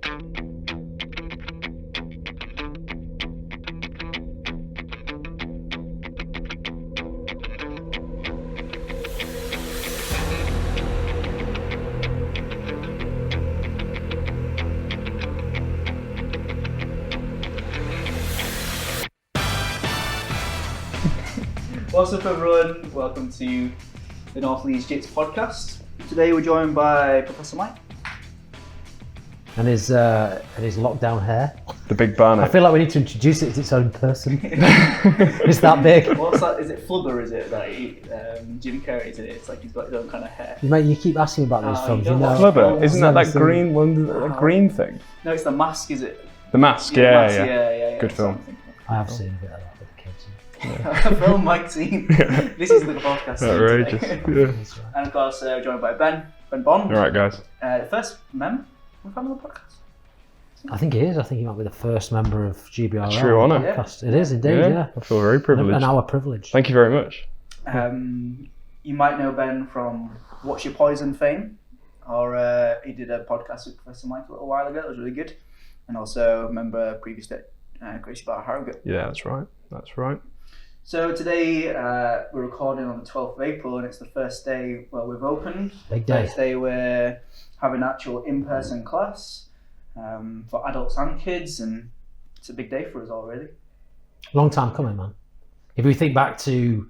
What's up everyone, welcome to the North Leeds Jitz podcast. Today we're joined by Professor Mike. And his lockdown hair. The big banner. I feel like we need to introduce it as its own person. It's that big. What's that, is it Flubber, is it? Like Jim Carrey's in it, it's like he's got his own kind of hair. Mate, you keep asking me about these films. you You don't know. watch Flubber, isn't that Never green one, that green thing? No, it's The Mask, is it? The Mask, The yeah, Mask, yeah. yeah. Good film. I have seen a bit of that with the kids. A film Mike's seen. This is the podcast. Outrageous. Yeah. And of course, joined by Ben Bond. Alright guys. The first member we've had on the podcast. I think he is. I think he might be the first member of GBRL. True honour. Podcast. It is indeed, yeah. I feel very privileged. And our privilege. Thank you very much. You might know Ben from What's Your Poison fame, or he did a podcast with Professor Mike a little while ago. It was really good. And also remember previously Gracie Bar Harrogate. Yeah, that's right. So today we're recording on the 12th of April, and it's the first day where we've opened. Big day. First day we're having actual in-person class for adults and kids, and it's a big day for us all, really. Long time coming, man. If we think back to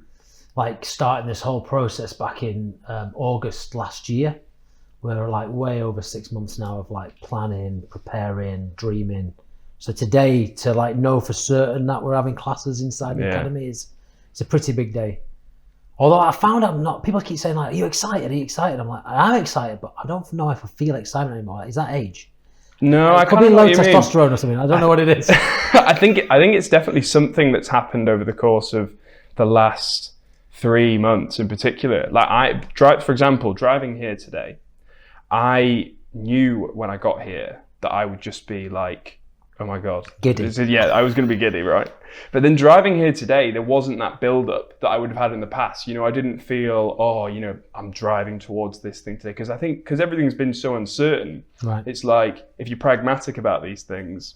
like starting this whole process back in August last year, we're like way over 6 months now of like planning, preparing, dreaming. So today to like know for certain that we're having classes inside the academy it's a pretty big day. Although I found I'm not, people keep saying like, are you excited? I'm like, I'm excited, but I don't know if I feel excitement anymore. Is that age? No, It I could can't be low know what you mean. testosterone or something. I don't know what it is. I think it's definitely something that's happened over the course of the last 3 months in particular. Like for example, driving here today, I knew when I got here that I would just be like, oh my God. Giddy. Yeah, I was going to be giddy, right? But then driving here today, there wasn't that build-up that I would have had in the past. You know, I didn't feel, I'm driving towards this thing today. Because everything's been so uncertain. Right. It's like, if you're pragmatic about these things,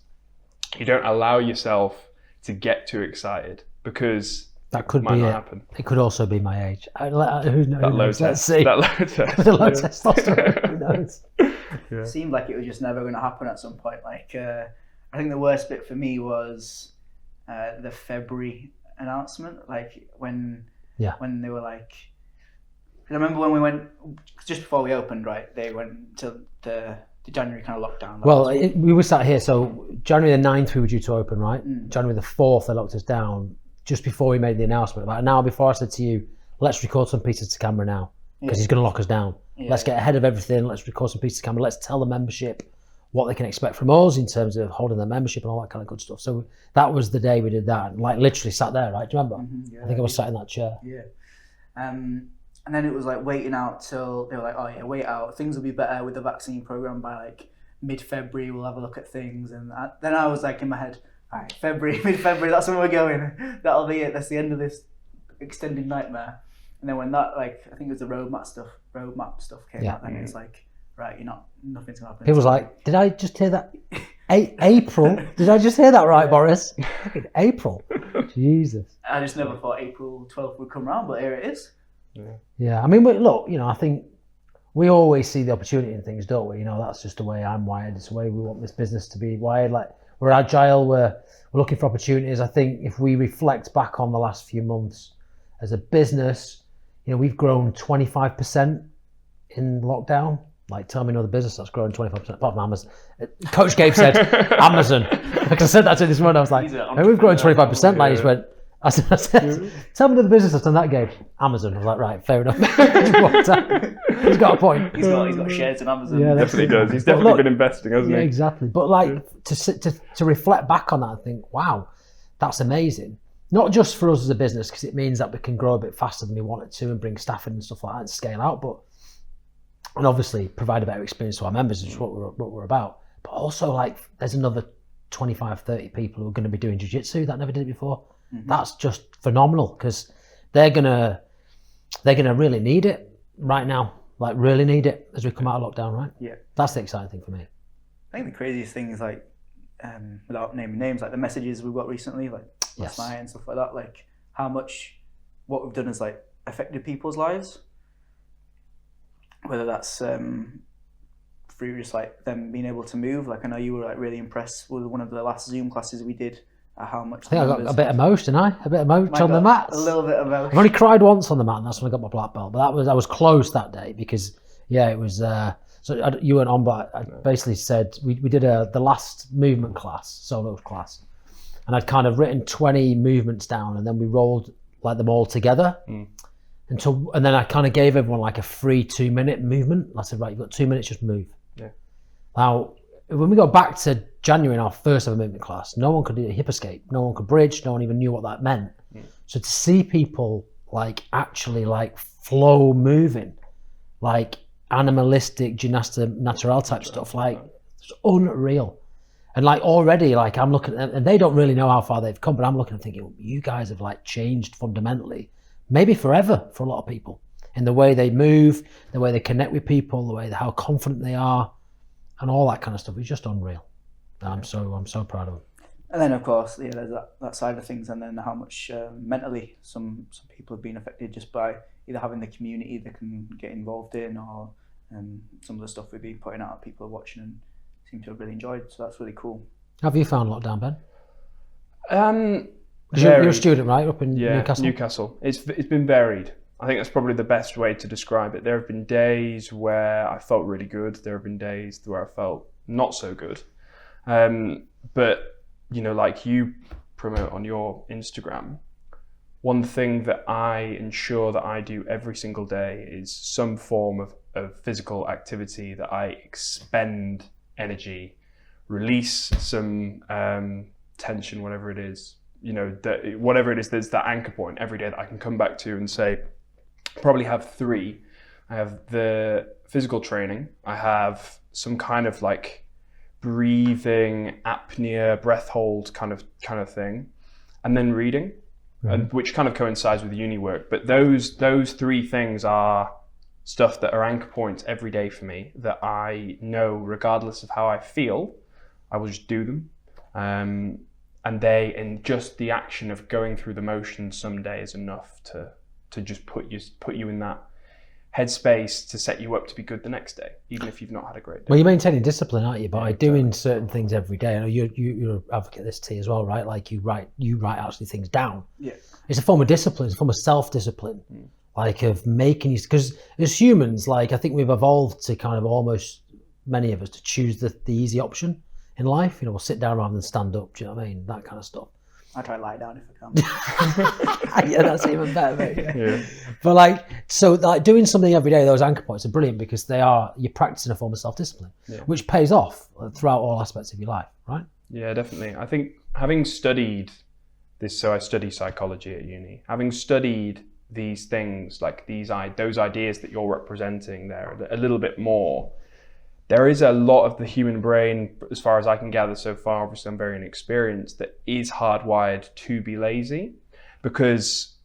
you don't allow yourself to get too excited because That could it might be not it. happen. It could also be my age. Who knows? That low Let's test. see. That low test. With the low testosterone, who knows? It seemed like it was just never going to happen at some point. Like, I think the worst bit for me was the February announcement. Like when they were like, I remember when we went just before we opened, right? They went to the January kind of lockdown. Well, we were sat here. So January the 9th we were due to open, right? January the 4th they locked us down just before we made the announcement. About an hour before I said to you, let's record some pieces to camera now because he's going to lock us down. Let's get ahead of everything. Let's record some pieces to camera. Let's tell the membership what they can expect from us in terms of holding their membership and all that kind of good stuff. So that was the day we did that. Like literally sat there, right? Do you remember? I think I was sat in that chair. Yeah. And then it was like waiting out till they were like, oh yeah, wait out. Things will be better with the vaccine program by like mid-February. We'll have a look at things. And then I was like in my head, all right, mid-February, that's when we're going. That'll be it. That's the end of this extended nightmare. And then when that, like, I think it was the roadmap stuff came out, and it's like, right, nothing's gonna happen. He was like, did I just hear that? April? Did I just hear that right, Boris? Fucking April. Jesus. I just never thought April 12th would come around, but here it is. Yeah, I mean, look, I think we always see the opportunity in things, don't we? That's just the way I'm wired. It's the way we want this business to be wired. Like, we're agile, we're looking for opportunities. I think if we reflect back on the last few months as a business, we've grown 25% in lockdown. Like, tell me another business that's grown 25% apart from Amazon. Coach Gabe said Amazon. Because I said that to him this morning. I was like, we've grown 25%. Like, he went, I said, tell me another business that's done that, Gabe. Amazon. I was like, right, fair enough. He's got a point. He's got shares in Amazon. Yeah, definitely does. He's definitely been investing, hasn't he? Yeah, exactly. But like to reflect back on that and think, wow, that's amazing. Not just for us as a business, because it means that we can grow a bit faster than we wanted to and bring staff in and stuff like that and scale out, and obviously provide a better experience to our members, which is what we're about. But also, like, there's another 25, 30 people who are going to be doing jiu-jitsu that never did it before. Mm-hmm. That's just phenomenal because they're gonna really need it right now. Like, really need it as we come out of lockdown, right? Yeah. That's the exciting thing for me. I think the craziest thing is like, without naming names, like the messages we've got recently, like last night and stuff like that, like how much what we've done has like affected people's lives. Whether that's through just like them being able to move. Like I know you were like really impressed with one of the last Zoom classes we did. How much? I think I got a bit of moach, didn't I? A bit of moach on the mats. A little bit of moach. I've only cried once on the mat, and that's when I got my black belt. But I was close that day because it was. So you weren't on, but I basically said we did the last movement class, solo class, and I'd kind of written 20 movements down, and then we rolled like them all together. And then I kind of gave everyone like a free 2-minute movement. I said, right, you've got 2 minutes, just move. Yeah. Now, when we got back to January in our first ever movement class, no one could do a hip escape, no one could bridge, no one even knew what that meant. So to see people like actually like flow moving, like animalistic gymnastica natural type stuff, like it's unreal. And like already, like I'm looking at, and they don't really know how far they've come, but I'm looking and thinking, you guys have like changed fundamentally, maybe forever for a lot of people, in the way they move, the way they connect with people, the way how confident they are, and all that kind of stuff. It's just unreal. I'm so proud of them. And then of course, there's that side of things, and then how much mentally some people have been affected just by either having the community they can get involved in, or some of the stuff we've been putting out, people are watching and seem to have really enjoyed. So that's really cool. How have you found lockdown, Ben? You're a student, right, up in Newcastle? Newcastle. It's been varied. I think that's probably the best way to describe it. There have been days where I felt really good. There have been days where I felt not so good. But like you promote on your Instagram, one thing that I ensure that I do every single day is some form of physical activity that I expend energy, release some tension, whatever it is. Whatever it is, there's that anchor point every day that I can come back to and say, probably have 3. I have the physical training. I have some kind of like breathing, apnea, breath hold kind of thing, and then reading, and which kind of coincides with uni work. But those 3 things are stuff that are anchor points every day for me, that I know regardless of how I feel, I will just do them. And just the action of going through the motions someday is enough to just put you in that headspace to set you up to be good the next day, even if you've not had a great day. Well, you're maintaining discipline, aren't you? By doing certain things every day. I know you're an advocate of this, T, as well, right? Like you write actually things down. Yeah. It's a form of discipline. It's a form of self-discipline, like of making you, because as humans, like I think we've evolved to kind of almost, many of us, to choose the easy option in life. We'll sit down rather than stand up. Do you know what I mean? That kind of stuff. I try to lie down if I can. Yeah, that's even better, mate. Yeah. But doing something every day, those anchor points are brilliant because you're practicing a form of self-discipline, which pays off throughout all aspects of your life, right? Yeah, definitely. I think having studied this, so I study psychology at uni, having studied these things, like those ideas that you're representing there a little bit more, there is a lot of the human brain, as far as I can gather so far, obviously I'm very inexperienced, that is hardwired to be lazy, because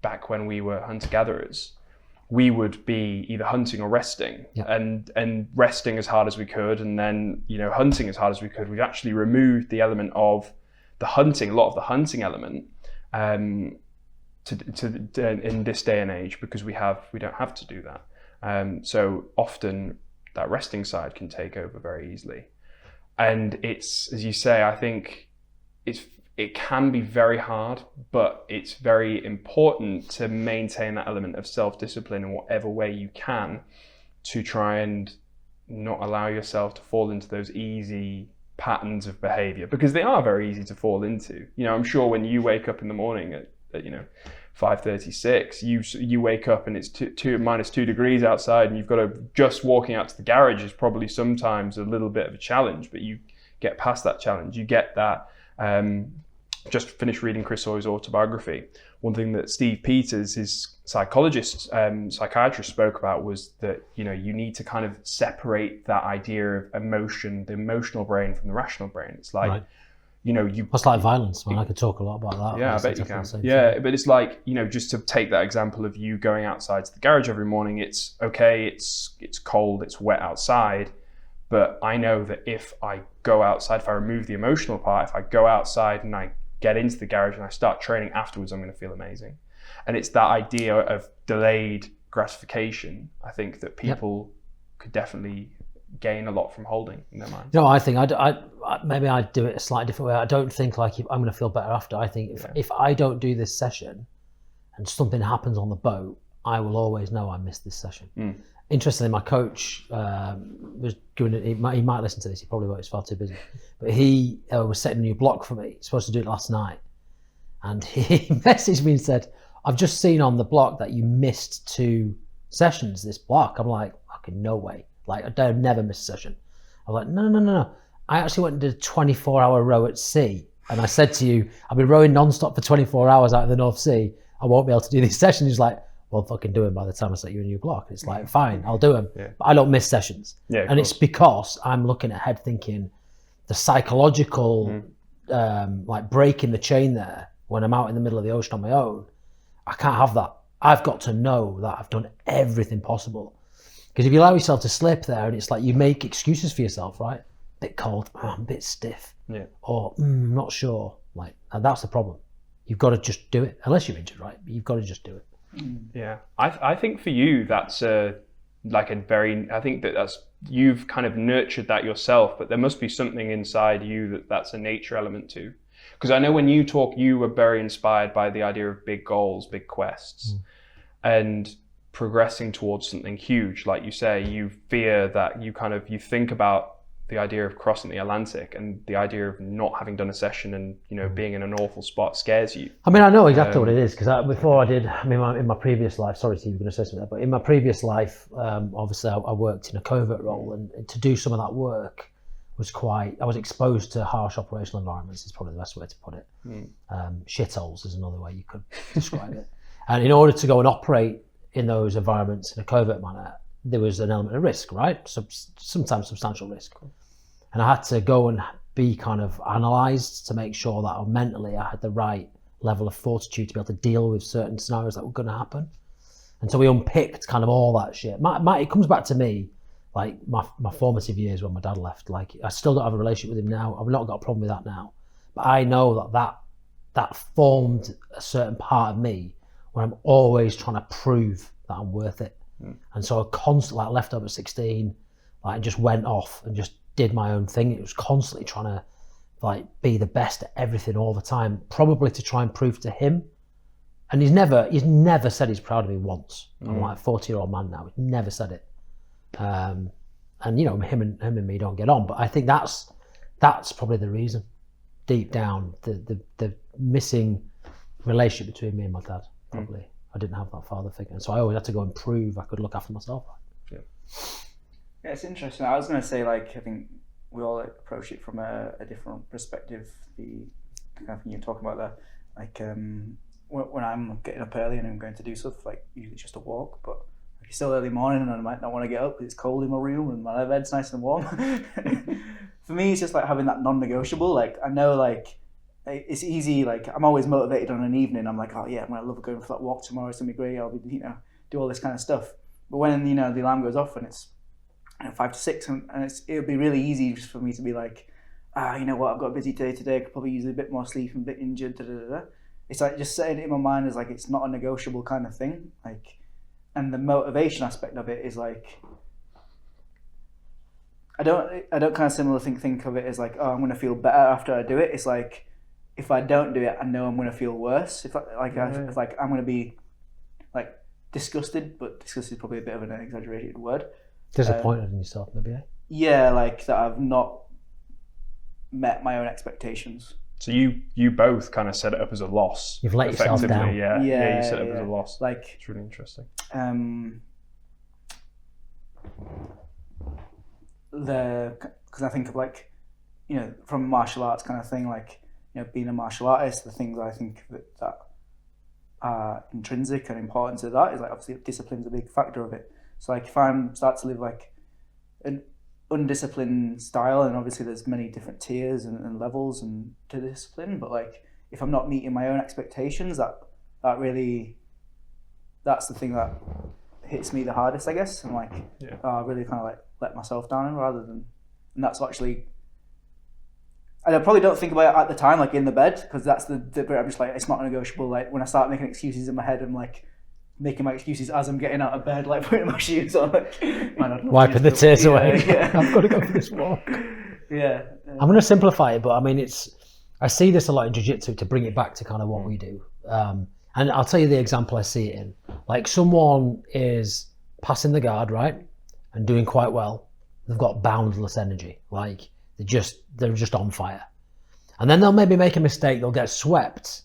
back when we were hunter-gatherers, we would be either hunting or resting, and resting as hard as we could, and then hunting as hard as we could. We've actually removed the element of the hunting, a lot of the hunting element, in this day and age, because we don't have to do that. So often that resting side can take over very easily. And it's, as you say, I think it can be very hard, but it's very important to maintain that element of self-discipline in whatever way you can, to try and not allow yourself to fall into those easy patterns of behavior, because they are very easy to fall into. I'm sure when you wake up in the morning at 5:36, you wake up and it's -2 degrees outside, and you've got to, just walking out to the garage is probably sometimes a little bit of a challenge, but you get past that challenge. You get that. Just finished reading Chris Hoy's autobiography. One thing that Steve Peters, his psychiatrist, spoke about was that you need to kind of separate that idea of emotion, the emotional brain, from the rational brain. It's like That's like violence, man. I could talk a lot about that. Yeah, I bet you can. Yeah, but it's like, just to take that example of you going outside to the garage every morning, it's okay, it's cold, it's wet outside, but I know that if I go outside, if I remove the emotional part, if I go outside and I get into the garage and I start training afterwards, I'm going to feel amazing. And it's that idea of delayed gratification, I think, that people could definitely gain a lot from holding in their minds. I think maybe I'd do it a slightly different way. I don't think like if I'm going to feel better after. I think if I don't do this session and something happens on the boat, I will always know I missed this session. Interestingly, my coach was doing it. He might listen to this. He probably won't. He's far too busy. But he was setting a new block for me. He's supposed to do it last night, and he messaged me and said, "I've just seen on the block that you missed 2 sessions this block." I'm like, "Fucking no way! Like I've never missed a session." I was like, "No. I actually went and did a 24-hour row at sea, and I said to you, I've been rowing non-stop for 24 hours out of the North Sea. I won't be able to do these sessions." He's like, "Well, fucking do them by the time I set you a new block." It's like, fine, I'll do them, but I don't miss sessions. And it's because I'm looking ahead, thinking the psychological like breaking the chain there when I'm out in the middle of the ocean on my own. I can't have that. I've got to know that I've done everything possible. Because if you allow yourself to slip there, and it's like you make excuses for yourself, right? Bit cold, I'm a bit stiff, or I'm not sure. Like, and that's the problem. You've got to just do it, unless you're injured, right? But you've got to just do it. Yeah, I think for you that's I think that's you've kind of nurtured that yourself, but there must be something inside you that's a nature element too. Because I know when you talk, you were very inspired by the idea of big goals, big quests, and progressing towards something huge. Like you say, you fear that you think about the idea of crossing the Atlantic, and the idea of not having done a session and being in an awful spot scares you. I mean, I know exactly what it is, because before I did, in my previous life, sorry Steve, you're going to say something there, but in my previous life, obviously I worked in a covert role, and to do some of that work was I was exposed to harsh operational environments, is probably the best way to put it. Shitholes is another way you could describe it. And in order to go and operate in those environments in a covert manner, there was an element of risk, right? So sometimes substantial risk. And I had to go and be kind of analysed to make sure that mentally I had the right level of fortitude to be able to deal with certain scenarios that were going to happen. And so we unpicked kind of all that shit. It comes back to me, like my formative years when my dad left. Like, I still don't have a relationship with him now. I've not got a problem with that now. But I know that formed a certain part of me where I'm always trying to prove that I'm worth it. And so I constantly, like, left over at 16, like, just went off and just did my own thing. It was constantly trying to like be the best at everything all the time, probably to try and prove to him. And he's never said he's proud of me once. I'm like a 40-year-old man now. He's never said it. And him and me don't get on. But I think that's probably the reason. Deep down, the missing relationship between me and my dad. Probably I didn't have that father figure, and so I always had to go and prove I could look after myself. Yeah, it's interesting. I was going to say, like, I think we all approach it from a different perspective. The kind of thing you're talking about there, like when I'm getting up early and I'm going to do stuff, like usually it's just a walk, but it's still early morning and I might not want to get up because it's cold in my room and my bed's nice and warm. For me, it's just like having that non-negotiable. Like, I know, like, it's easy. Like, I'm always motivated on an evening. I'm like, oh yeah, I'm gonna love going for that walk tomorrow. It's gonna be great. I'll be, do all this kind of stuff. But when the alarm goes off and it's 5 to 6, and it'll be really easy just for me to be like, you know what, I've got a busy day today. I could probably use a bit more sleep. I'm a bit injured. Da, da, da, da. It's like just setting it in my mind as like it's not a negotiable kind of thing. Like, and the motivation aspect of it is like, I don't kind of similar think of it as like, oh, I'm gonna feel better after I do it. It's like, if I don't do it, I know I'm gonna feel worse. If I'm gonna be like disgusted, but disgusted is probably a bit of an exaggerated word. Disappointed in yourself, maybe. Eh? Yeah, like that I've not met my own expectations. So you both kind of set it up as a loss. You've let yourself down. Yeah, you set it up as a loss. Like, it's really interesting. Because I think of, like, from martial arts kind of thing, like, being a martial artist, the things I think that are intrinsic and important to that is, like, obviously discipline's a big factor of it. So, like, if I start to live like undisciplined style, and obviously there's many different tiers and levels and to discipline, but like if I'm not meeting my own expectations, that's the thing that hits me the hardest, I guess. I'm like, I really kind of like let myself down rather than, and that's actually, and I probably don't think about it at the time, like in the bed, because that's the bit I'm just like, it's not negotiable. Like when I start making excuses in my head, I'm like making my excuses as I'm getting out of bed, like putting my shoes on, like, wiping the tears away. Yeah. I've got to go for this walk. Yeah. I'm going to simplify it, but I mean, I see this a lot in jiu-jitsu to bring it back to kind of what we do. And I'll tell you the example I see it in. Like someone is passing the guard, right? And doing quite well. They've got boundless energy. Like they're just on fire. And then they'll maybe make a mistake. They'll get swept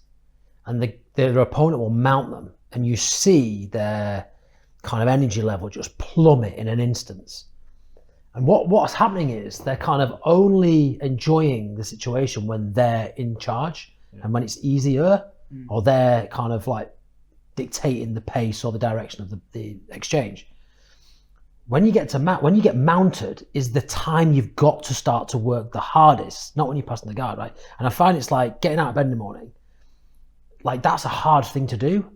and their opponent will mount them. And you see their kind of energy level just plummet in an instant. And what's happening is they're kind of only enjoying the situation when they're in charge and when it's easier, or they're kind of like dictating the pace or the direction of the exchange. When you get mounted is the time you've got to start to work the hardest, not when you're passing the guard, right? And I find it's like getting out of bed in the morning. Like that's a hard thing to do.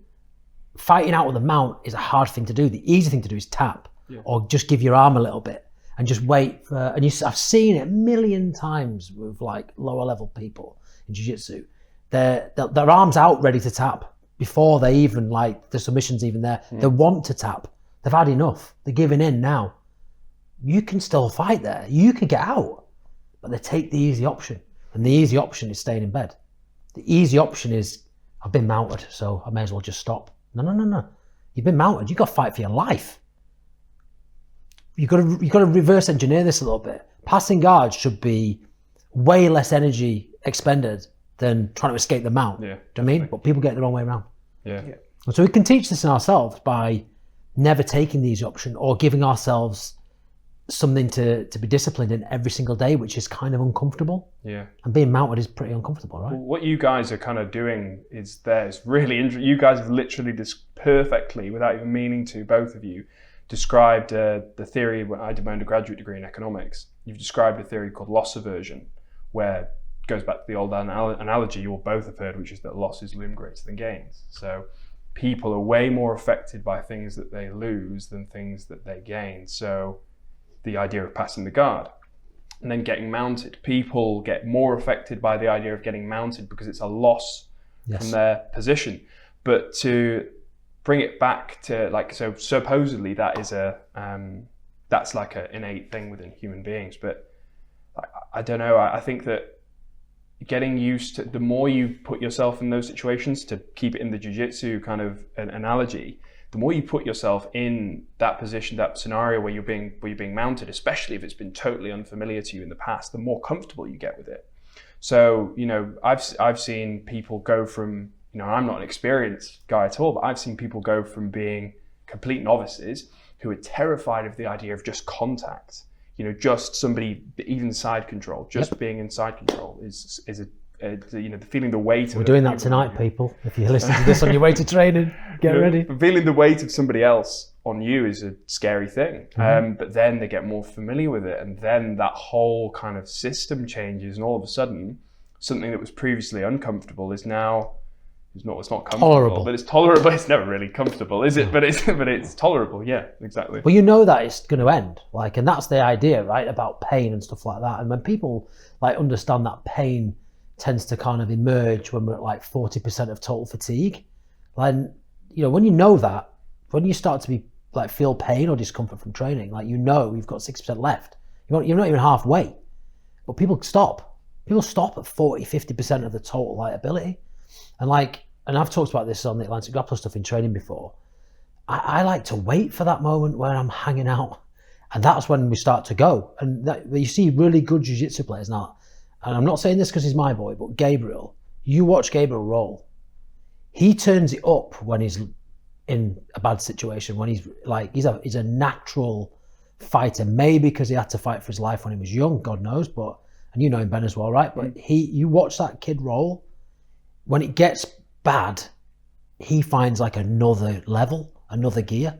Fighting out with a mount is a hard thing to do. The easy thing to do is tap or just give your arm a little bit and just wait for, I've seen it a million times with like lower level people in jiu-jitsu. Their arm's out ready to tap before they even like the submission's even there. They want to tap. They've had enough. They're giving in now. You can still fight there. You could get out, but they take the easy option. And the easy option is staying in bed. The easy option is, I've been mounted, so I may as well just stop. No. You've been mounted. You've got to fight for your life. You've got to reverse engineer this a little bit. Passing guards should be way less energy expended than trying to escape the mount. Yeah, do you know what I mean? But people get it the wrong way around. Yeah. And so we can teach this in ourselves by never taking the easy option or giving ourselves something to be disciplined in every single day, which is kind of uncomfortable. Yeah. And being mounted is pretty uncomfortable, right? Well, what you guys are kind of doing is really interesting. You guys have literally perfectly, without even meaning to, both of you, described the theory when I did my undergraduate degree in economics. You've described a theory called loss aversion, where it goes back to the old analogy you all both have heard, which is that losses loom greater than gains. So people are way more affected by things that they lose than things that they gain. So the idea of passing the guard and then getting mounted. People get more affected by the idea of getting mounted because it's a loss from their position. But to bring it back to like, so supposedly that is that's like an innate thing within human beings. But I don't know. I think that getting used to, the more you put yourself in those situations, to keep it in the jiu-jitsu kind of an analogy, the more you put yourself in that position, that scenario where you're being mounted, especially if it's been totally unfamiliar to you in the past, the more comfortable you get with it. So, I've seen people go from, I'm not an experienced guy at all, but I've seen people go from being complete novices who are terrified of the idea of just contact, just somebody, even side control, being in side control is feeling the weight. We're doing that tonight, people. If you're listening to this on your way to training, get ready. Feeling the weight of somebody else on you is a scary thing. But then they get more familiar with it, and then that whole kind of system changes, and all of a sudden, something that was previously uncomfortable is now it's not comfortable, tolerable. But it's tolerable. It's never really comfortable, is it? But it's tolerable. Yeah, exactly. Well, that it's going to end, and that's the idea, right? About pain and stuff like that. And when people understand that pain tends to kind of emerge when we're at 40% of total fatigue. When you know that, when you start to be feel pain or discomfort from training, you've got 6% left. You're not even halfway. But people stop. People stop at 40, 50% of the total ability. And I've talked about this on the Atlantic Grappler stuff in training before. I like to wait for that moment where I'm hanging out. And that's when we start to go. And you see really good jiu-jitsu players now. And I'm not saying this because he's my boy, but Gabriel, you watch Gabriel roll. He turns it up when he's in a bad situation, when he's a natural fighter, maybe because he had to fight for his life when he was young, God knows, and you know him, Ben, as well, right? But you watch that kid roll, when it gets bad, he finds another level, another gear.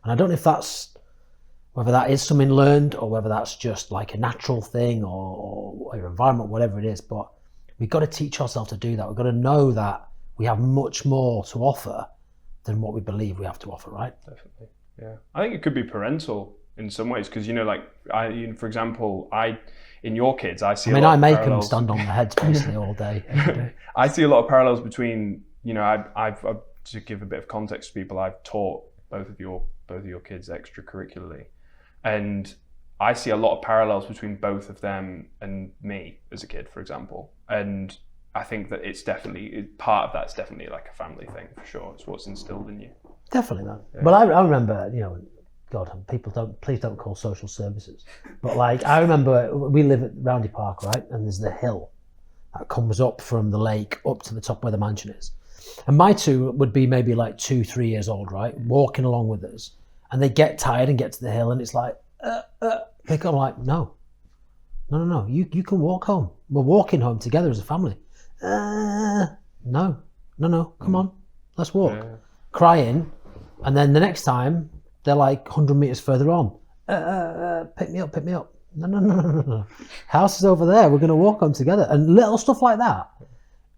And I don't know if that's whether that is something learned or whether that's just like a natural thing or your environment, whatever it is. But we've got to teach ourselves to do that. We've got to know that we have much more to offer than what we believe we have to offer, right? Definitely. Yeah. I think it could be parental in some ways because, for example, in your kids, I see I make them stand on their heads basically all day, every day. I see a lot of parallels between, I've to give a bit of context to people, I've taught both of your kids extracurricularly, and I see a lot of parallels between both of them and me as a kid, for example. And I think that part of that's definitely like a family thing for sure. It's what's instilled in you. Definitely, man. Yeah. But I remember, God, please don't call social services. But like, I remember we live at Roundy Park, right? And there's the hill that comes up from the lake up to the top where the mansion is. And my two would be maybe like 2-3 years old, right? Walking along with us. And they get tired and get to the hill and it's like, pick up. I'm like, no, you can walk home. We're walking home together as a family. No, come on, let's walk. Yeah. Crying. And then the next time, they're like 100 meters further on. Pick me up. No. House is over there. We're going to walk home together. And little stuff like that,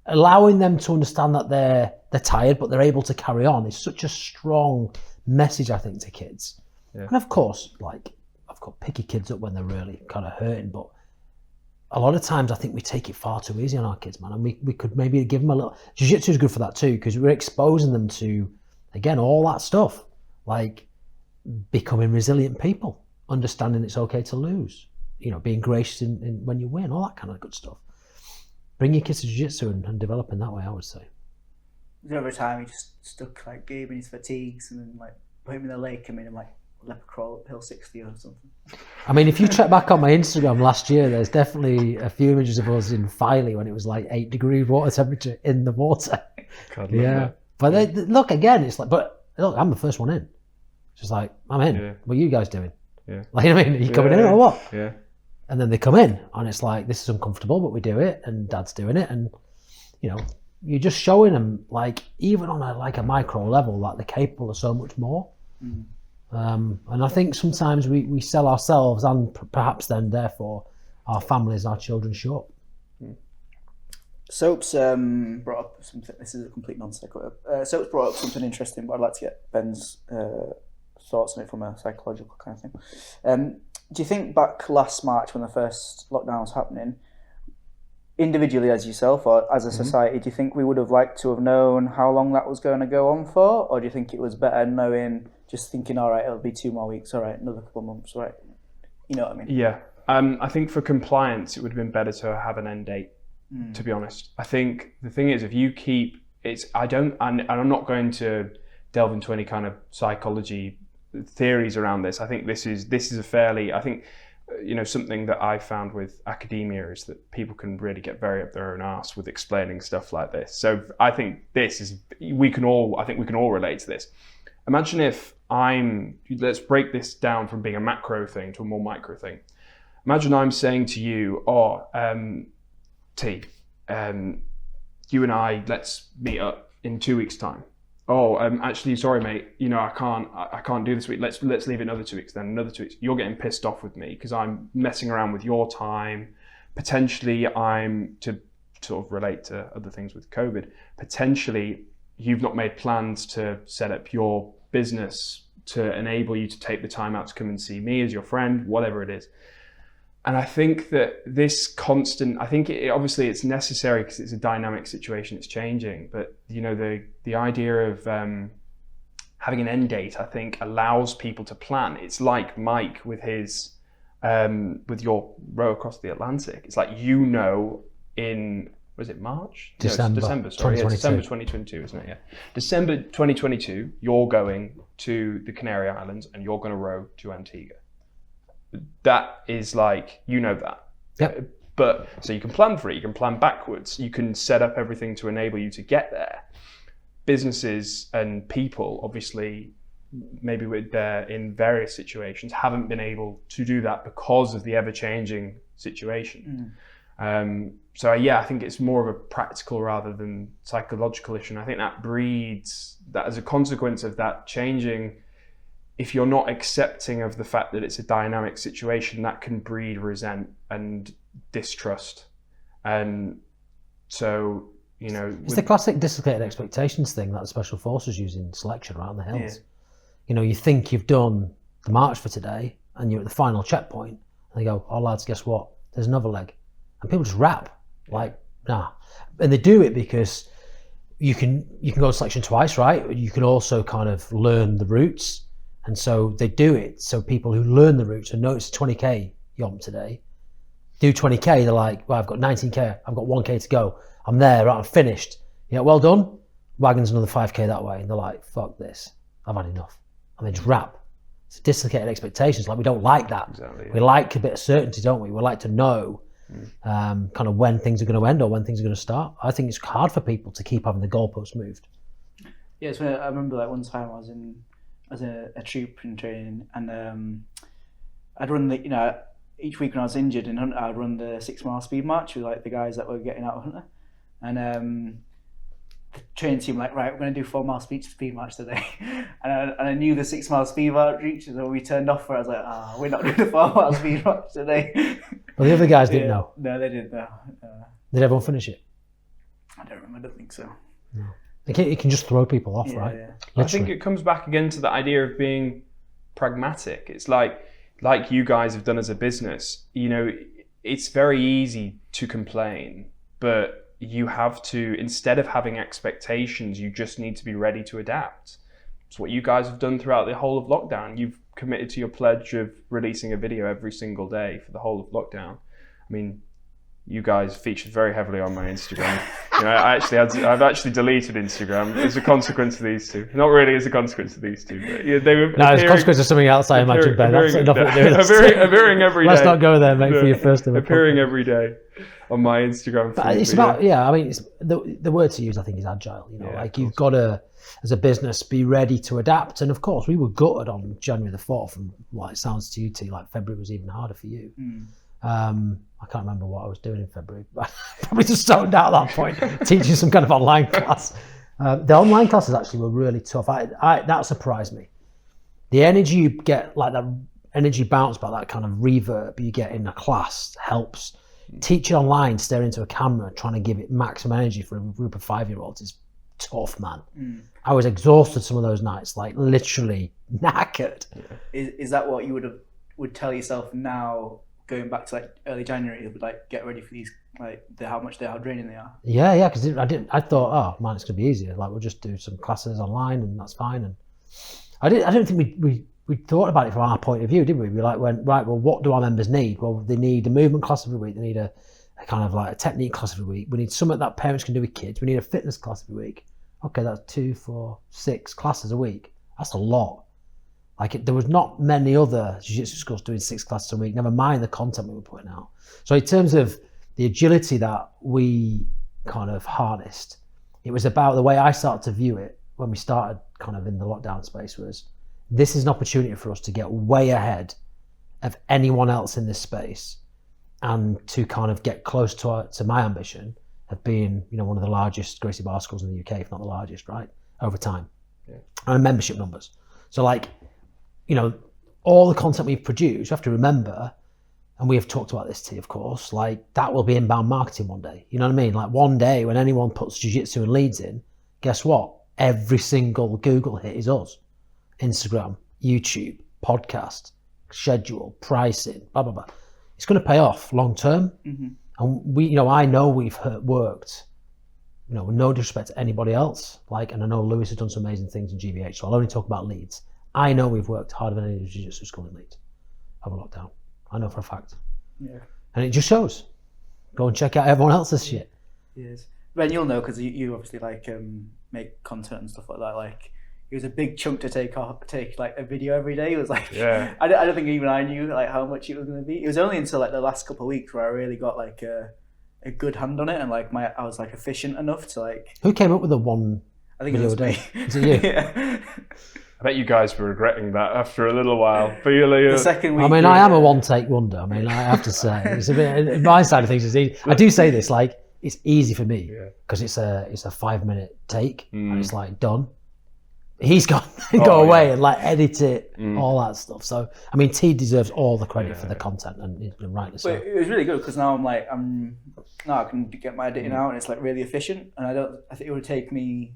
allowing them to understand that they're tired, but they're able to carry on is such a strong message, I think, to kids. Yeah. And of course, like, I've got picky kids up when they're really kind of hurting, but a lot of times I think we take it far too easy on our kids, man. And we could maybe give them a little... Jiu-Jitsu is good for that too, because we're exposing them to, again, all that stuff. Like becoming resilient people, understanding it's okay to lose, being gracious in when you win, all that kind of good stuff. Bring your kids to jiu-jitsu and develop in that way, I would say. The other time he just stuck like Gabe in his fatigues and then like put him in the lake and made him like leopard crawl up hill 60 or something. I mean, if you check back on my Instagram last year, there's definitely a few images of us in Filey when it was like 8 degree water temperature in the water. God, yeah. But look, again, it's like, but look, I'm the first one in. It's just like, I'm in. Yeah. What are you guys doing? Yeah. Like, I mean, are you coming in or what? Yeah. And then they come in and it's like, this is uncomfortable, but we do it and Dad's doing it. And, you're just showing them, like, even on a micro level, like they're capable of so much more. Mm. And I think sometimes we sell ourselves and perhaps then, therefore, our families, our children short. Mm. Soap's brought up something. This is a complete non-sequitur. Soap's brought up something interesting, but I'd like to get Ben's thoughts on it from a psychological kind of thing. Do you think back last March when the first lockdown was happening, individually as yourself or as a society, do you think we would have liked to have known how long that was going to go on for? Or do you think it was better knowing, just thinking, all right, it'll be 2 more weeks, all right, another couple of months, all right? You know what I mean? Yeah. I think for compliance, it would have been better to have an end date, to be honest. I think the thing is, if you keep, and I'm not going to delve into any kind of psychology theories around this. I think this is a fairly, I think, something that I found with academia is that people can really get very up their own arse with explaining stuff like this. So I think we can all relate to this. Imagine if let's break this down from being a macro thing to a more micro thing. Imagine I'm saying to you, T, you and I, let's meet up in 2 weeks' time. Actually, sorry, mate. I can't do this week. Let's leave it another 2 weeks. Then another 2 weeks. You're getting pissed off with me because I'm messing around with your time. Potentially, I'm to sort of relate to other things with COVID. Potentially, you've not made plans to set up your business to enable you to take the time out to come and see me as your friend, whatever it is. And I think that this constant, obviously it's necessary because it's a dynamic situation, it's changing, but the idea of having an end date, I think allows people to plan. It's like Mike with his, with your row across the Atlantic. It's like, in, was it March? December. No, December, sorry. 2022. Yeah, December 2022, isn't it? Yeah. December 2022, you're going to the Canary Islands and you're going to row to Antigua. That is like, that. Yep. But so you can plan for it, you can plan backwards, you can set up everything to enable you to get there. Businesses and people, obviously, maybe they're in various situations, haven't been able to do that because of the ever-changing situation. So I think it's more of a practical rather than psychological issue. And I think that breeds, that as a consequence of that changing, if you're not accepting of the fact that it's a dynamic situation, that can breed resent and distrust. And so, it's the classic dislocated expectations thing that the special forces use in selection around the hills. Yeah. You think you've done the march for today and you're at the final checkpoint and they go, oh lads, guess what? There's another leg. And people just rap like, nah. And they do it because you can go to selection twice, right? You can also kind of learn the routes. And so they do it. So people who learn the routes and notice 20k yomp today, do 20k, they're like, well, I've got 19k, I've got 1k to go. I'm there, right, I'm finished. Yeah, well done. Wagon's another 5k that way. And they're like, fuck this, I've had enough. And they just rap. It's dislocated expectations. Like, we don't like that. Exactly, yeah. We like a bit of certainty, don't we? We like to know kind of when things are going to end or when things are going to start. I think it's hard for people to keep having the goalposts moved. Yeah, it's when I remember like one time I was in a troop in training, and I'd run each week when I was injured in Hunter, I'd run the 6 mile speed march with like the guys that were getting out of Hunter, and the training team like, right, we're going to do 4 mile speed march today, and I knew the 6 mile speed march reach, so we turned off for it. I was like, we're not doing the 4 mile speed march today. Well, the other guys didn't know. No, they didn't know. Did everyone finish it? I don't remember. I don't think so. No. It can just throw people off, right? Yeah. I think it comes back again to the idea of being pragmatic. It's like you guys have done as a business. It's very easy to complain, but you have to, instead of having expectations, you just need to be ready to adapt. It's what you guys have done throughout the whole of lockdown. You've committed to your pledge of releasing a video every single day for the whole of lockdown. I mean, you guys featured very heavily on my Instagram. I've actually deleted Instagram as a consequence of these two. Not really as a consequence of these two, but they were. No, it's a consequence of something else, I imagine, Ben. Absolutely nothing to do with appearing every day. Let's not go there, mate, for your first of appearing every day on my Instagram. But it's about, I mean, it's, the word to use, I think, is agile. You've got to, as a business, be ready to adapt. And of course, we were gutted on January the 4th, and what it sounds to you, T, like February was even harder for you. I can't remember what I was doing in February, but probably just zoned out at that point, teaching some kind of online class. The online classes actually were really tough. That surprised me. The energy you get, like that energy bounce back, that kind of reverb you get in a class helps. Teaching online, staring into a camera, trying to give it maximum energy for a group of 5-year-olds is tough, man. I was exhausted some of those nights, like literally knackered. Is that what you would tell yourself now? Going back to like early January, it would like get ready for these, like how draining they are. Yeah, because I thought, oh man, it's gonna be easier. Like we'll just do some classes online and that's fine. And I don't think we thought about it from our point of view, did we? We went right. Well, what do our members need? Well, they need a movement class every week. They need a kind of like a technique class every week. We need something that parents can do with kids. We need a fitness class every week. Okay, that's 2, 4, 6 classes a week. That's a lot. There was not many other jiu-jitsu schools doing 6 classes a week, never mind the content we were putting out. So in terms of the agility that we kind of harnessed, it was about the way I started to view it when we started kind of in the lockdown space was, this is an opportunity for us to get way ahead of anyone else in this space and to kind of get close to my ambition of being, one of the largest Gracie Bar schools in the UK, if not the largest, right, over time. Yeah. And membership numbers. So all the content we've produced, you have to remember, and we have talked about this too, of course, that will be inbound marketing one day. You know what I mean? One day when anyone puts jiu-jitsu and Leeds in, guess what? Every single Google hit is us. Instagram, YouTube, podcast, schedule, pricing, blah, blah, blah. It's going to pay off long term. Mm-hmm. And I know we've worked, with no disrespect to anybody else. And I know Lewis has done some amazing things in GBH, so I'll only talk about Leeds. I know we've worked harder than any jiu-jitsu school in Leeds over lockdown. I know for a fact. Yeah. And it just shows. Go and check out everyone else's shit. Yes. Ben, you'll know because you obviously make content and stuff like that. It was a big chunk to take a video every day. It was I don't think even I knew how much it was going to be. It was only until the last couple of weeks where I really got a good hand on it and I was efficient enough to Who came up with the one? I think it was me. Is it you? Yeah. I bet you guys were regretting that after a little while. But the second week. I mean, I am a one-take wonder. I mean, I have to say, it's a bit. My side of things is easy. I do say this it's easy for me because it's a 5-minute take and it's done. he's got to go away and like edit it, all that stuff. So I mean, T deserves all the credit for the content, and rightly so. But it was really good because now I can get my editing out, and it's like really efficient. And I think it would take me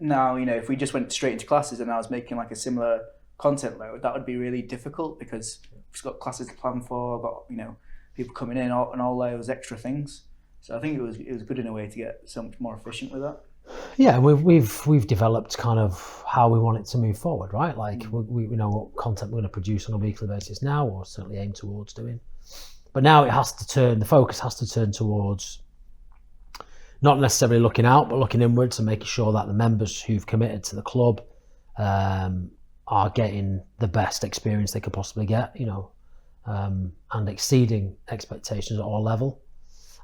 now, if we just went straight into classes and I was making like a similar content load, that would be really difficult because we've got classes to plan for, got people coming in, and all those extra things. So I think it was good in a way to get so much more efficient with that. Yeah, we've developed kind of how we want it to move forward, right? Like we know what content we're going to produce on a weekly basis now, or certainly aim towards doing. But now the focus has to turn towards not necessarily looking out, but looking inwards and making sure that the members who've committed to the club are getting the best experience they could possibly get, and exceeding expectations at all level.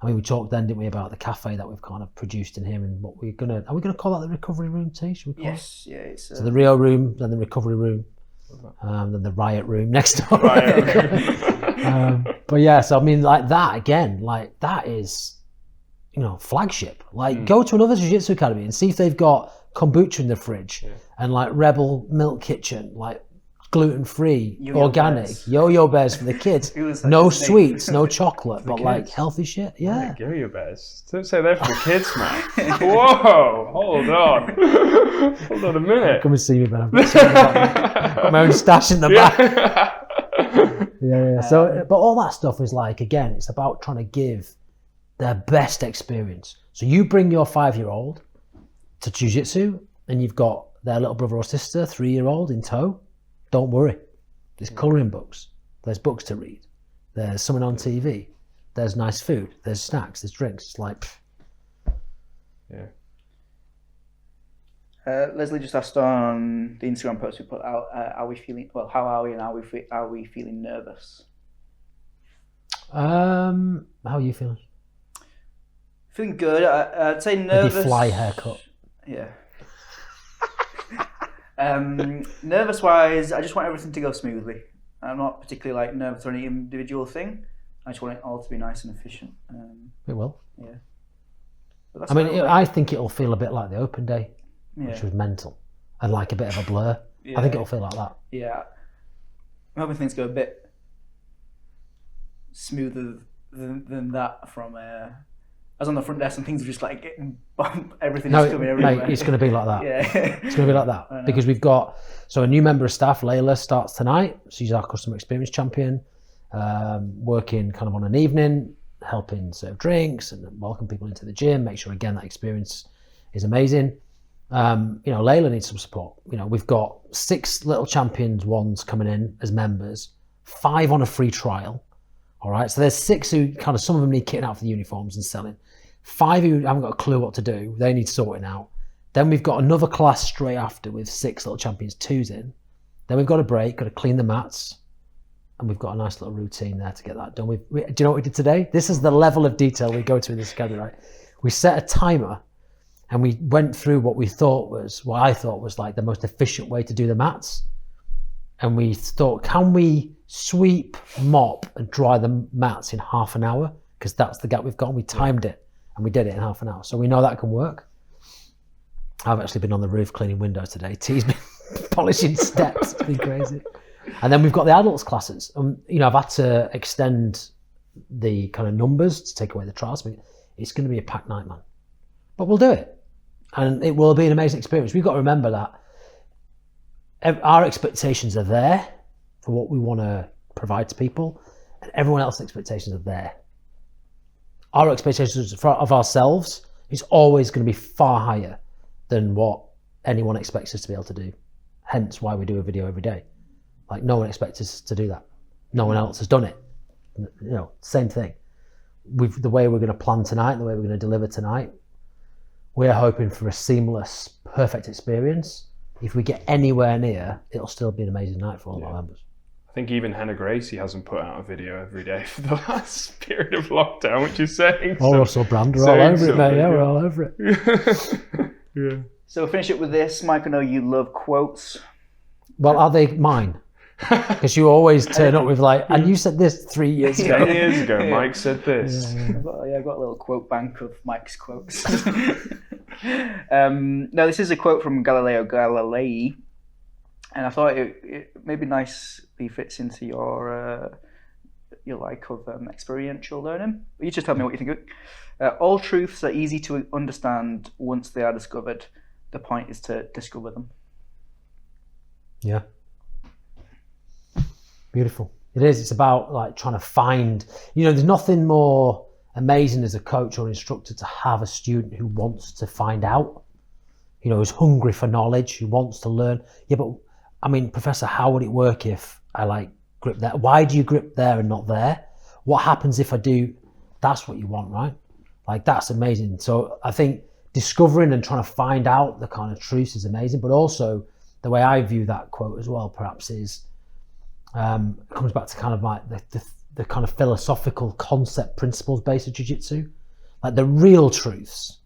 I mean, we talked then, didn't we, about the cafe that we've kind of produced in here, and what are we gonna call that the recovery room, T? Should we call Yes, it? yeah. It's, So the Rio room, then the recovery room, then the riot room next door. But yeah, so I mean, like that again, like that is, flagship. Like go to another jiu-jitsu academy and see if they've got kombucha in the fridge and like Rebel Milk Kitchen, like gluten-free, organic, yo-yo bears for the kids. No sweets, no chocolate, but like healthy shit. Yeah. Yo-yo bears. Don't say they're for the kids, man. Whoa, hold on. Hold on a minute. Come and see me, Ben. I've got my own stash in the back. Yeah. So, but all that stuff is like, again, it's about trying to give their best experience. So you bring your 5-year-old to jiu-jitsu and you've got their little brother or sister, 3-year-old in tow. Don't worry. There's colouring books. There's books to read. There's something on TV. There's nice food. There's snacks. There's drinks. It's like, yeah. Leslie just asked on the Instagram post we put out, are we feeling, well, how are we and are we feeling nervous? how are you feeling? Feeling good. I'd say nervous. With your fly haircut. Yeah. Nervous wise, I just want everything to go smoothly. I'm not particularly like nervous for any individual thing. I just want it all to be nice and efficient. It will. Yeah. I mean, I think it'll feel a bit like the open day, which was mental and like a bit of a blur. Yeah. I think it'll feel like that. Yeah. I'm hoping things go a bit smoother than that from I was on the front desk and things were just like getting bumped, everything's coming everywhere. Mate, it's going to be like that. Yeah. It's going to be like that because we've got, so a new member of staff, Layla, starts tonight. She's our customer experience champion, working kind of on an evening, helping serve drinks and welcome people into the gym, make sure again that experience is amazing. Layla needs some support. We've got 6 little champions ones coming in as members, 5 on a free trial. All right, so there's 6 who kind of, some of them need kitting out for the uniforms and selling. 5 who haven't got a clue what to do, they need sorting out. Then we've got another class straight after with 6 little champions 2s in. Then we've got a break, got to clean the mats, and we've got a nice little routine there to get that done. Do you know what we did today? This is the level of detail we go to in this academy, right? We set a timer and we went through what I thought was like the most efficient way to do the mats. And we thought, can we sweep, mop, and dry the mats in half an hour? Because that's the gap we've got. And we timed it, and we did it in half an hour. So we know that can work. I've actually been on the roof cleaning windows today. T's been polishing steps. It's been crazy. And then we've got the adults classes. I've had to extend the kind of numbers to take away the trials. It's going to be a packed night, man. But we'll do it. And it will be an amazing experience. We've got to remember that our expectations are there for what we want to provide to people, and everyone else's expectations are there. Our expectations of ourselves is always going to be far higher than what anyone expects us to be able to do. Hence why we do a video every day. Like, no one expects us to do that. No one else has done it. Same thing. The way we're going to plan tonight, the way we're going to deliver tonight, we're hoping for a seamless, perfect experience. If we get anywhere near, it'll still be an amazing night for all our members. I think even Hannah Gracie hasn't put out a video every day for the last period of lockdown, which is saying Russell Brand, we're all over it, mate. Yeah, we're all over it. Yeah. So we'll finish it with this. Mike, I know you love quotes. Well, are they mine? Because you always turn up with like, and you said this 3 years ago. 10 years ago, Mike said this. I've got a little quote bank of Mike's quotes. No, this is a quote from Galileo Galilei, and I thought it maybe nicely fits into your like of experiential learning. You just tell me what you think of it. All truths are easy to understand once they are discovered. The point is to discover them. Yeah. Beautiful. It is. It's about like trying to find, there's nothing more amazing as a coach or instructor to have a student who wants to find out, who's hungry for knowledge, who wants to learn. Yeah, but I mean, Professor, how would it work if I grip there? Why do you grip there and not there? What happens if I do? That's what you want, right? Like, that's amazing. So I think discovering and trying to find out the kind of truths is amazing, but also the way I view that quote as well, perhaps, is it comes back to kind of like the kind of philosophical concept principles based on jiu-jitsu, like the real truths,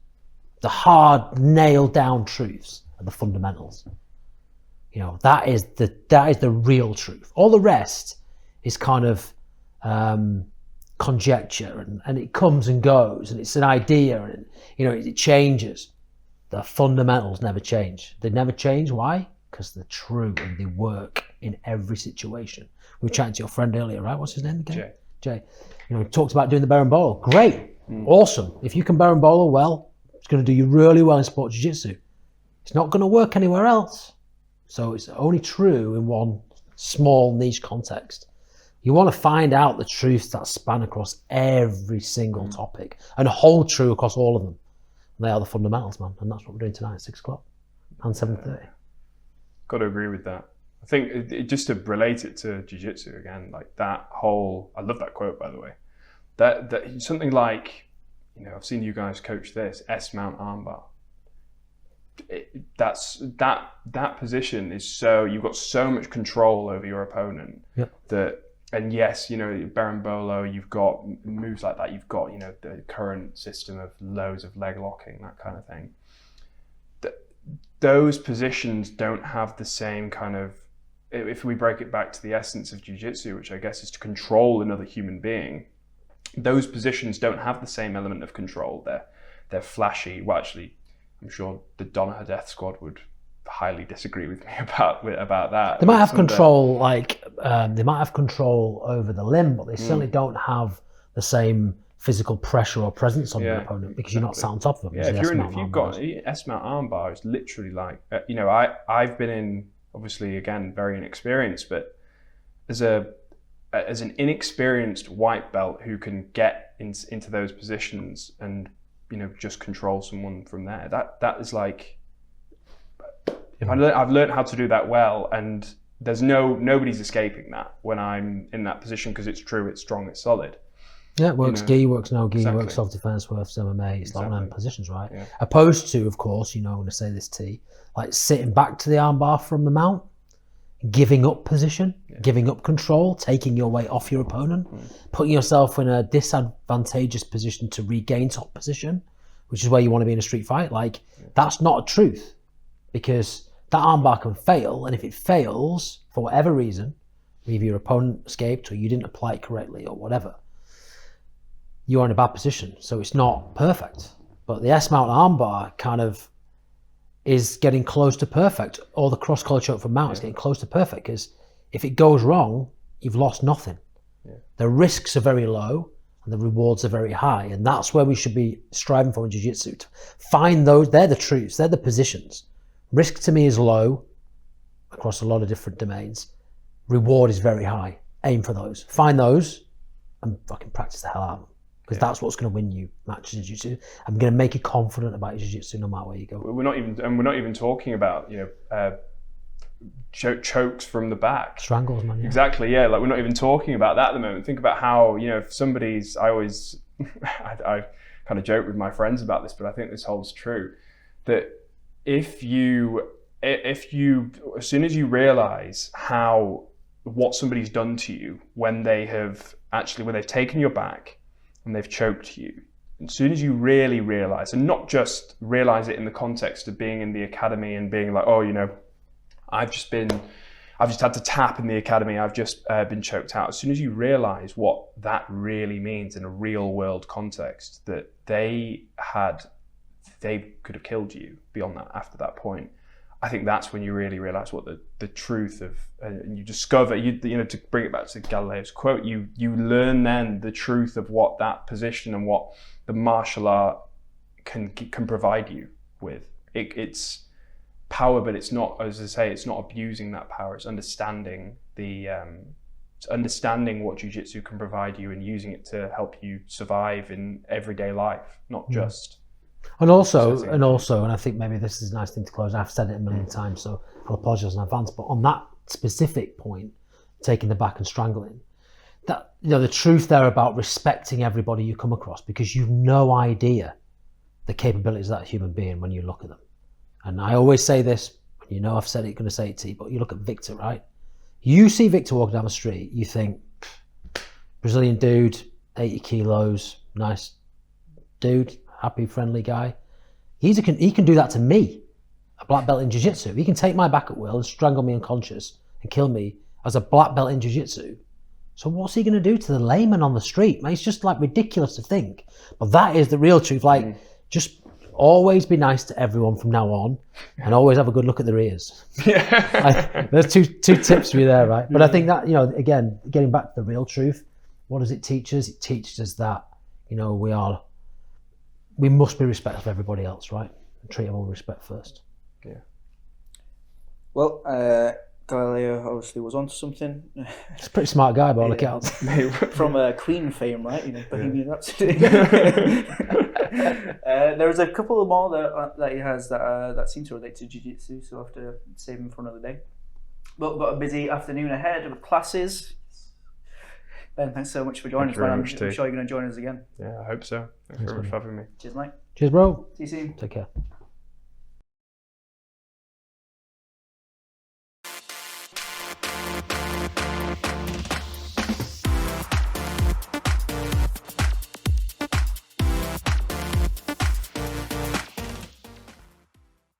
the hard nailed down truths are the fundamentals. That is the real truth. All the rest is kind of conjecture, and it comes and goes, and it's an idea, and it changes. The fundamentals never change. They never change. Why? Because they're true and they work in every situation. We were chatting to your friend earlier, right? What's his name again? Jay. He talked about doing the berimbolo. Great. Awesome. If you can berimbolo well, it's going to do you really well in sport jiu-jitsu. It's not going to work anywhere else. So it's only true in one small niche context. You want to find out the truths that span across every single topic and hold true across all of them. They are the fundamentals, man. And that's what we're doing tonight at 6 o'clock and 7:30. Got to agree with that. I think just to relate it to jiu-jitsu again, like that whole, I love that quote, by the way, that something like, I've seen you guys coach this S-mount armbar. That position is you've got so much control over your opponent. Yep. And yes, berimbolo, you've got moves like that. You've got, the current system of loads of leg locking, that kind of thing. Those positions don't have the same kind of, if we break it back to the essence of jiu-jitsu, which I guess is to control another human being, those positions don't have the same element of control. They're flashy. Well, actually, I'm sure the Donaher Death Squad would highly disagree with me about that. They might have control, they might have control over the limb, but they certainly don't have the same physical pressure or presence on your opponent because you're not sat on top of them. Yeah, if you've got an S-mount armbar, it's literally like, I've been in, obviously, again, very inexperienced, but as an inexperienced white belt who can get into those positions and just control someone from there, that is like, I've learned how to do that well, and there's nobody's escaping that when I'm in that position because it's true, it's strong, it's solid. Yeah, it works gi, works no gi, Exactly. works self-defense, works MMA. It's like one of them positions, right? Yeah. Opposed to, of course, I'm going to say this T, like sitting back to the armbar from the mount, giving up position, giving up control, taking your weight off your opponent, putting yourself in a disadvantageous position to regain top position, which is where you want to be in a street fight. That's not a truth, because that armbar can fail, and if it fails for whatever reason, either your opponent escaped or you didn't apply it correctly or whatever, you are in a bad position. So it's not perfect. But the S-mount armbar kind of is getting close to perfect, or the cross-collar choke from mount is getting close to perfect, because if it goes wrong, you've lost nothing. The risks are very low and the rewards are very high, and that's where we should be striving for in jiu-jitsu. To find those, they're the truths, they're the positions. Risk to me is low across a lot of different domains. Reward is very high. Aim for those. Find those and fucking practice the hell out of them. Because that's what's going to win you matches in jiu-jitsu. I'm going to make you confident about your jiu-jitsu no matter where you go. We're not even talking about chokes from the back, strangles, man. Yeah. Exactly, yeah. Like, we're not even talking about that at the moment. Think about how if somebody's. I always, I kind of joke with my friends about this, but I think this holds true. That if you, as soon as you realise what somebody's done to you when they've taken your back and they've choked you, as soon as you really realise, and not just realise it in the context of being in the academy and being like, I've just had to tap in the academy, I've just been choked out. As soon as you realise what that really means in a real world context, that they had they could have killed you beyond that after that point. I think that's when you really realize what the truth of, and you discover, you know, to bring it back to Galileo's quote, you learn then the truth of what that position and what the martial art can provide you with. It's power, but it's not, as I say, it's not abusing that power. It's understanding understanding what jiu-jitsu can provide you and using it to help you survive in everyday life, not just. And I think maybe this is a nice thing to close. I've said it a million times, so I'll apologise in advance. But on that specific point, taking the back and strangling, that, you know, the truth there about respecting everybody you come across, because you've no idea the capabilities of that human being when you look at them. And I always say this, you know, I've said it, going to say it to you, but you look at Victor, right? You see Victor walking down the street, you think, Brazilian dude, 80 kilos, nice dude, happy, friendly guy. He can do that to me, a black belt in jiu-jitsu. He can take my back at will and strangle me unconscious and kill me as a black belt in jiu-jitsu. So what's he going to do to the layman on the street? Man, it's just like ridiculous to think. But that is the real truth. Like, just always be nice to everyone from now on, and always have a good look at their ears. Yeah. There's two tips for you there, right? But I think that, you know, again, getting back to the real truth, what does it teach us? It teaches us that, you know, we must be respectful of everybody else, right? And treat them all with respect first. Yeah. Well, Galileo obviously was onto something. He's a pretty smart guy, by all accounts. From Queen fame, right? You know, Bohemian Rhapsody. There's a couple more that he has that seem to relate to jiu-jitsu, so I'll have to save them for another day. But we've got a busy afternoon ahead with classes. Ben, thanks so much for joining us, man. I'm sure you're going to join us again. Yeah, I hope so. Thanks very much for having me. Cheers, mate. Cheers, bro. See you soon. Take care.